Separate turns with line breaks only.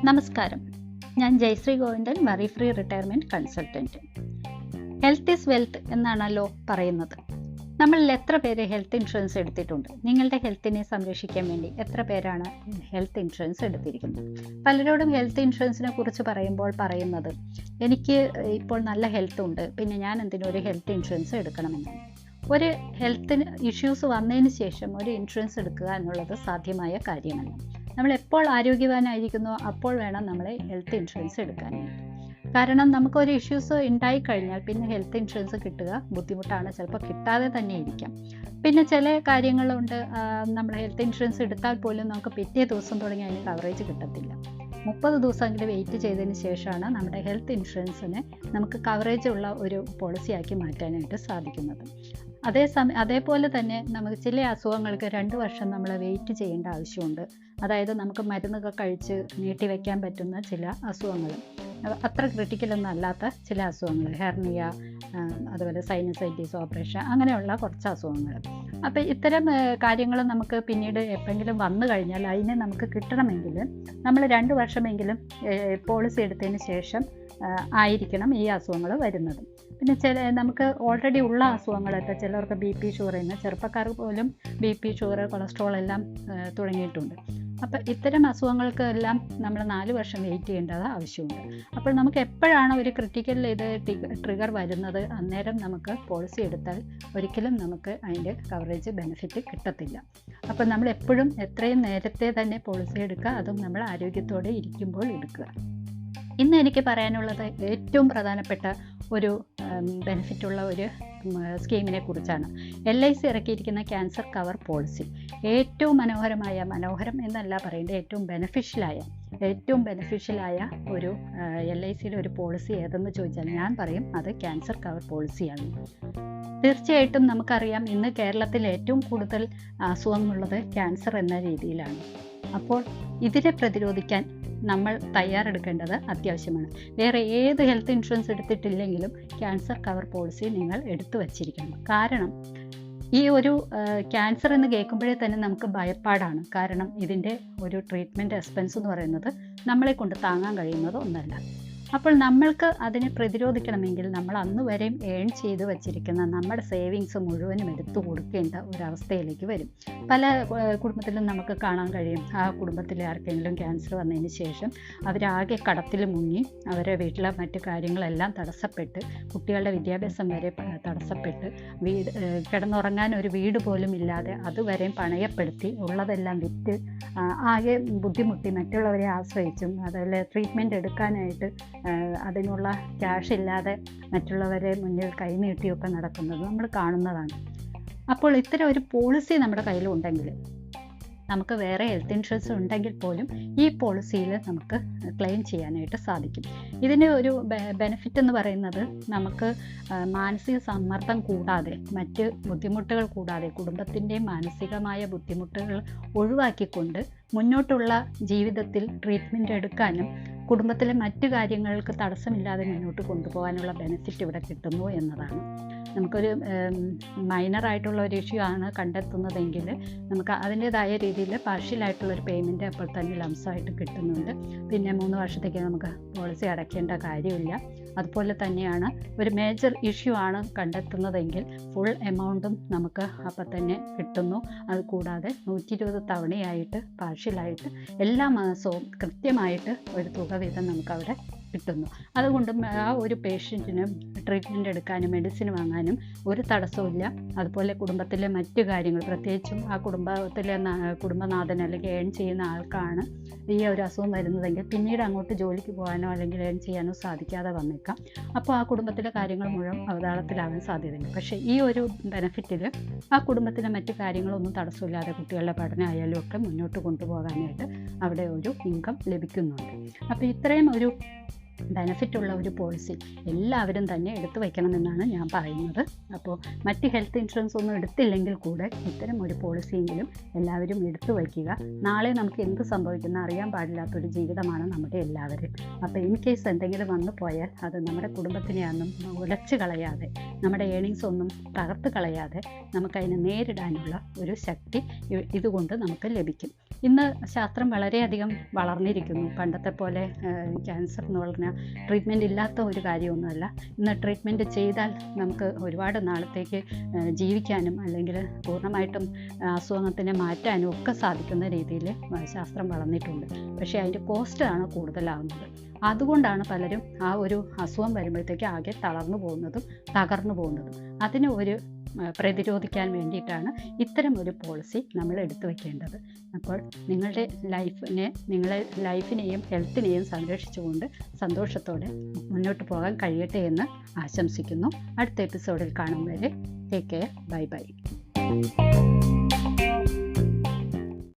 നമസ്കാരം, ഞാൻ Jayashree Govindan, worry free retirement consultant. Health is wealth എന്നാണല്ലോ പറയുന്നത്. നമ്മളിൽ എത്ര പേര് ഹെൽത്ത് ഇൻഷുറൻസ് എടുത്തിട്ടുണ്ട്? നിങ്ങളുടെ ഹെൽത്തിനെ സംരക്ഷിക്കാൻ വേണ്ടി എത്ര പേരാണ് ഹെൽത്ത് ഇൻഷുറൻസ് എടുത്തിരിക്കുന്നത്? പലരോടും ഹെൽത്ത് ഇൻഷുറൻസിനെ കുറിച്ച് പറയുന്നത് എനിക്ക് ഇപ്പോൾ നല്ല ഹെൽത്ത് ഉണ്ട്, പിന്നെ ഞാൻ എന്തിനൊരു ഹെൽത്ത് ഇൻഷുറൻസ് എടുക്കണമെന്നാണ്. ഒരു ഹെൽത്ത് ഇഷ്യൂസ് വന്നതിന് ശേഷം ഒരു ഇൻഷുറൻസ് എടുക്കുക എന്നുള്ളത് സാധ്യമായ കാര്യമല്ല. നമ്മൾ എപ്പോൾ ആരോഗ്യവാനായിരിക്കുന്നോ അപ്പോൾ വേണം നമ്മൾ ഹെൽത്ത് ഇൻഷുറൻസ് എടുക്കാനായിട്ട്. കാരണം നമുക്കൊരു ഇഷ്യൂസ് ഉണ്ടായിക്കഴിഞ്ഞാൽ പിന്നെ ഹെൽത്ത് ഇൻഷുറൻസ് കിട്ടുക ബുദ്ധിമുട്ടാണ്, ചിലപ്പോൾ കിട്ടാതെ തന്നെ ഇരിക്കാം. പിന്നെ ചില കാര്യങ്ങളുണ്ട്, നമ്മൾ ഹെൽത്ത് ഇൻഷുറൻസ് എടുത്താൽ പോലും നമുക്ക് പിറ്റേ ദിവസം തുടങ്ങി അതിന് കവറേജ് കിട്ടത്തില്ല. 30 ദിവസമെങ്കിലും വെയിറ്റ് ചെയ്തതിന് ശേഷമാണ് നമ്മുടെ ഹെൽത്ത് ഇൻഷുറൻസിനെ നമുക്ക് കവറേജ് ഉള്ള ഒരു പോളിസിയാക്കി മാറ്റാനായിട്ട് സാധിക്കുന്നത്. അതേപോലെ തന്നെ നമുക്ക് ചില അസുഖങ്ങൾക്ക് 2 വർഷം നമ്മൾ വെയിറ്റ് ചെയ്യേണ്ട ആവശ്യമുണ്ട്. അതായത് നമുക്ക് മരുന്നൊക്കെ കഴിച്ച് നീട്ടിവെക്കാൻ പറ്റുന്ന ചില അസുഖങ്ങൾ, അത്ര ക്രിട്ടിക്കലൊന്നും അല്ലാത്ത ചില അസുഖങ്ങൾ, ഹെർണിയ, അതുപോലെ സൈനസൈറ്റിസ്, ഓപ്പറേഷൻ, അങ്ങനെയുള്ള കുറച്ച് അസുഖങ്ങൾ. അപ്പോൾ ഇത്തരം കാര്യങ്ങൾ നമുക്ക് പിന്നീട് എപ്പോഴെങ്കിലും വന്നു കഴിഞ്ഞാൽ അതിനെ നമുക്ക് കിട്ടണമെങ്കിൽ നമ്മൾ 2 വർഷമെങ്കിലും പോളിസി എടുത്തതിന് ശേഷം ആയിരിക്കണം ഈ അസുഖങ്ങൾ വരുന്നത്. പിന്നെ നമുക്ക് ഓൾറെഡി ഉള്ള അസുഖങ്ങളൊക്കെ, ചിലർക്ക് BP ഷുഗർ, ഇന്ന് ചെറുപ്പക്കാർക്ക് പോലും BP ഷുഗർ, കൊളസ്ട്രോൾ എല്ലാം തുടങ്ങിയിട്ടുണ്ട്. അപ്പോൾ ഇത്തരം അസുഖങ്ങൾക്കെല്ലാം നമ്മൾ 4 വർഷം വെയിറ്റ് ചെയ്യേണ്ടത് ആവശ്യമുണ്ട്. അപ്പോൾ നമുക്ക് എപ്പോഴാണ് ഒരു ക്രിട്ടിക്കൽ ട്രിഗർ വരുന്നത്, അന്നേരം നമുക്ക് പോളിസി എടുത്താൽ ഒരിക്കലും നമുക്ക് അതിൻ്റെ കവറേജ് ബെനിഫിറ്റ് കിട്ടത്തില്ല. അപ്പോൾ നമ്മൾ എപ്പോഴും എത്രയും നേരത്തെ തന്നെ പോളിസി എടുക്കുക, അതും നമ്മൾ ആരോഗ്യത്തോടെ ഇരിക്കുമ്പോൾ എടുക്കുക. ഇന്ന് എനിക്ക് പറയാനുള്ളത് ഏറ്റവും പ്രധാനപ്പെട്ട ഒരു ബെനിഫിറ്റുള്ള ഒരു സ്കീമിനെ കുറിച്ചാണ്. LIC ഇറക്കിയിരിക്കുന്ന ക്യാൻസർ കവർ പോളിസി. ഏറ്റവും മനോഹരം എന്നല്ല പറയേണ്ടത്, ഏറ്റവും ബെനിഫിഷ്യലായ ഒരു LICയുടെ ഒരു പോളിസി ഏതെന്ന് ചോദിച്ചാൽ ഞാൻ പറയും അത് ക്യാൻസർ കവർ പോളിസിയാണ്. തീർച്ചയായിട്ടും നമുക്കറിയാം, ഇന്ന് കേരളത്തിൽ ഏറ്റവും കൂടുതൽ അസുഖമുള്ളത് ക്യാൻസർ എന്ന രീതിയിലാണ്. അപ്പോൾ ഇതിനെ പ്രതിരോധിക്കാൻ നമ്മൾ തയ്യാറെടുക്കേണ്ടത് അത്യാവശ്യമാണ്. വേറെ ഏത് ഹെൽത്ത് ഇൻഷുറൻസ് എടുത്തിട്ടില്ലെങ്കിലും ക്യാൻസർ കവർ പോളിസി നിങ്ങൾ എടുത്തു വച്ചിരിക്കണം. കാരണം ഈ ഒരു ക്യാൻസർ എന്ന് കേൾക്കുമ്പോഴേ തന്നെ നമുക്ക് ഭയപ്പാടാണ്. കാരണം ഇതിൻ്റെ ഒരു ട്രീറ്റ്മെൻറ്റ് എക്സ്പെൻസ് എന്ന് പറയുന്നത് നമ്മളെ കൊണ്ട് താങ്ങാൻ കഴിയുന്നത് ഒന്നല്ല. അപ്പോൾ നമ്മൾക്ക് അതിനെ പ്രതിരോധിക്കണമെങ്കിൽ നമ്മൾ അന്ന് വരെയും ഏൺ ചെയ്ത് വച്ചിരിക്കുന്ന നമ്മുടെ സേവിങ്സ് മുഴുവനും എടുത്തു കൊടുക്കേണ്ട ഒരവസ്ഥയിലേക്ക് വരും. പല കുടുംബത്തിലും നമുക്ക് കാണാൻ കഴിയും, ആ കുടുംബത്തിലെ ആർക്കെങ്കിലും ക്യാൻസർ വന്നതിന് ശേഷം അവരാകെ കടത്തിൽ മുങ്ങി, അവരെ വീട്ടിലെ മറ്റു കാര്യങ്ങളെല്ലാം തടസ്സപ്പെട്ട്, കുട്ടികളുടെ വിദ്യാഭ്യാസം വരെ തടസ്സപ്പെട്ട്, കിടന്നുറങ്ങാൻ ഒരു വീട് പോലും ഇല്ലാതെ അതുവരെയും പണയപ്പെടുത്തി ഉള്ളതെല്ലാം വിറ്റ് ആകെ ബുദ്ധിമുട്ടി മറ്റുള്ളവരെ ആശ്രയിച്ചും, അതുപോലെ ട്രീറ്റ്മെൻറ്റ് എടുക്കാനായിട്ട് അതിനുള്ള ക്യാഷ് ഇല്ലാതെ മറ്റുള്ളവരെ മുന്നിൽ കൈനീട്ടിയൊക്കെ നടക്കുന്നത് നമ്മൾ കാണുന്നതാണ്. അപ്പോൾ ഇത്തരം ഒരു പോളിസി നമ്മുടെ കയ്യിലുണ്ടെങ്കിൽ, നമുക്ക് വേറെ ഹെൽത്ത് ഇൻഷുറൻസ് ഉണ്ടെങ്കിൽ പോലും ഈ പോളിസിയിൽ നമുക്ക് ക്ലെയിം ചെയ്യാനായിട്ട് സാധിക്കും. ഇതിന് ഒരു ബെനിഫിറ്റ് എന്ന് പറയുന്നത്, നമുക്ക് മാനസിക സമ്മർദ്ദം കൂടാതെ, മറ്റ് ബുദ്ധിമുട്ടുകൾ കൂടാതെ, കുടുംബത്തിൻ്റെയും മാനസികമായ ബുദ്ധിമുട്ടുകൾ ഒഴിവാക്കിക്കൊണ്ട് മുന്നോട്ടുള്ള ജീവിതത്തിൽ ട്രീറ്റ്മെൻറ്റ് എടുക്കാനും കുടുംബത്തിലെ മറ്റു കാര്യങ്ങൾക്ക് തടസ്സമില്ലാതെ മുന്നോട്ട് കൊണ്ടുപോകാനുള്ള ബെനിഫിറ്റ് ഇവിടെ കിട്ടുന്നു എന്നതാണ്. നമുക്കൊരു മൈനറായിട്ടുള്ള ഒരു ഇഷ്യൂ ആണ് കണ്ടെത്തുന്നതെങ്കിൽ നമുക്ക് അതിൻ്റേതായ രീതിയിൽ പാർഷ്യലായിട്ടുള്ളൊരു പേയ്മെൻറ്റ് അപ്പോൾ തന്നെ ലംസമായിട്ട് കിട്ടുന്നുണ്ട്. പിന്നെ 3 വർഷത്തേക്ക് നമുക്ക് പോളിസി അടയ്ക്കേണ്ട കാര്യമില്ല. അതുപോലെ തന്നെയാണ് ഒരു മേജർ ഇഷ്യൂ ആണ് കണ്ടെത്തുന്നതെങ്കിൽ ഫുൾ എമൗണ്ടും നമുക്ക് അപ്പം തന്നെ കിട്ടുന്നു. അതുകൂടാതെ 120 തവണയായിട്ട് പാർഷ്യലായിട്ട് എല്ലാ മാസവും കൃത്യമായിട്ട് ഒരു തുക വീതം നമുക്കവിടെ കിട്ടുന്നു. അതുകൊണ്ടും ആ ഒരു പേഷ്യൻറ്റിന് ട്രീറ്റ്മെൻറ്റ് എടുക്കാനും മെഡിസിൻ വാങ്ങാനും ഒരു തടസ്സമില്ല. അതുപോലെ കുടുംബത്തിലെ മറ്റു കാര്യങ്ങൾ, പ്രത്യേകിച്ചും ആ കുടുംബനാഥൻ അല്ലെങ്കിൽ ഏൺ ചെയ്യുന്ന ആൾക്കാണ് ഈ ഒരു അസുഖം വരുന്നതെങ്കിൽ പിന്നീട് അങ്ങോട്ട് ജോലിക്ക് പോകാനോ അല്ലെങ്കിൽ ഏൺ ചെയ്യാനോ സാധിക്കാതെ വന്നേക്കാം. അപ്പോൾ ആ കുടുംബത്തിലെ കാര്യങ്ങൾ മുഴുവൻ അവതാളത്തിലാകാൻ സാധ്യതയുണ്ട്. പക്ഷേ ഈ ഒരു ബെനിഫിറ്റിൽ ആ കുടുംബത്തിലെ മറ്റു കാര്യങ്ങളൊന്നും തടസ്സമില്ലാതെ കുട്ടികളുടെ പഠനമായാലും ഒക്കെ മുന്നോട്ട് കൊണ്ടുപോകാനായിട്ട് അവിടെ ഒരു ഇൻകം ലഭിക്കുന്നുണ്ട്. അപ്പോൾ ഇത്രയും ഒരു ബെനിഫിറ്റ് ഉള്ള ഒരു പോളിസി എല്ലാവരും തന്നെ എടുത്തു വയ്ക്കണമെന്നാണ് ഞാൻ പറയുന്നത്. അപ്പോൾ മറ്റ് ഹെൽത്ത് ഇൻഷുറൻസ് ഒന്നും എടുത്തില്ലെങ്കിൽ കൂടെ ഇത്തരം ഒരു പോളിസിയെങ്കിലും എല്ലാവരും എടുത്തു വയ്ക്കുക. നാളെ നമുക്ക് എന്ത് സംഭവിക്കുന്ന അറിയാൻ പാടില്ലാത്തൊരു ജീവിതമാണ് നമ്മുടെ എല്ലാവരും. അപ്പോൾ ഇൻ കേസ് എന്തെങ്കിലും വന്നു പോയാൽ അത് നമ്മുടെ കുടുംബത്തിനെ ഒന്നും ഉലച്ചു കളയാതെ, നമ്മുടെ ഏണിങ്സ് ഒന്നും തകർത്ത് കളയാതെ നമുക്കതിനെ നേരിടാനുള്ള ഒരു ശക്തി ഇതുകൊണ്ട് നമുക്ക് ലഭിക്കും. ഇന്ന് ശാസ്ത്രം വളരെയധികം വളർന്നിരിക്കുന്നു. പണ്ടത്തെ പോലെ ക്യാൻസർ എന്ന് പറഞ്ഞാൽ ട്രീറ്റ്മെൻറ്റ് ഇല്ലാത്ത ഒരു കാര്യമൊന്നുമല്ല. ഇന്ന് ട്രീറ്റ്മെൻറ്റ് ചെയ്താൽ നമുക്ക് ഒരുപാട് നാളത്തേക്ക് ജീവിക്കാനും അല്ലെങ്കിൽ പൂർണ്ണമായിട്ടും അസുഖത്തിനെ മാറ്റാനും ഒക്കെ സാധിക്കുന്ന രീതിയിൽ ശാസ്ത്രം വളർന്നിട്ടുണ്ട്. പക്ഷേ അതിൻ്റെ കോസ്റ്റാണ് കൂടുതലാകുന്നത്. അതുകൊണ്ടാണ് പലരും ആ ഒരു അസുഖം വരുമ്പോഴത്തേക്ക് ആകെ തളർന്നു പോകുന്നതും തകർന്നു പോകുന്നതും. അതിന് ഒരു പ്രതിരോധിക്കാൻ വേണ്ടിയിട്ടാണ് ഇത്തരം ഒരു പോളിസി നമ്മൾ എടുത്തു വയ്ക്കേണ്ടത്. അപ്പോൾ നിങ്ങളുടെ ലൈഫിനെയും ഹെൽത്തിനെയും സംരക്ഷിച്ചുകൊണ്ട് സന്തോഷത്തോടെ മുന്നോട്ട് പോകാൻ കഴിയട്ടെ എന്ന് ആശംസിക്കുന്നു. അടുത്ത എപ്പിസോഡിൽ കാണും വരെ ടേക്ക് കെയർ. Bye bye.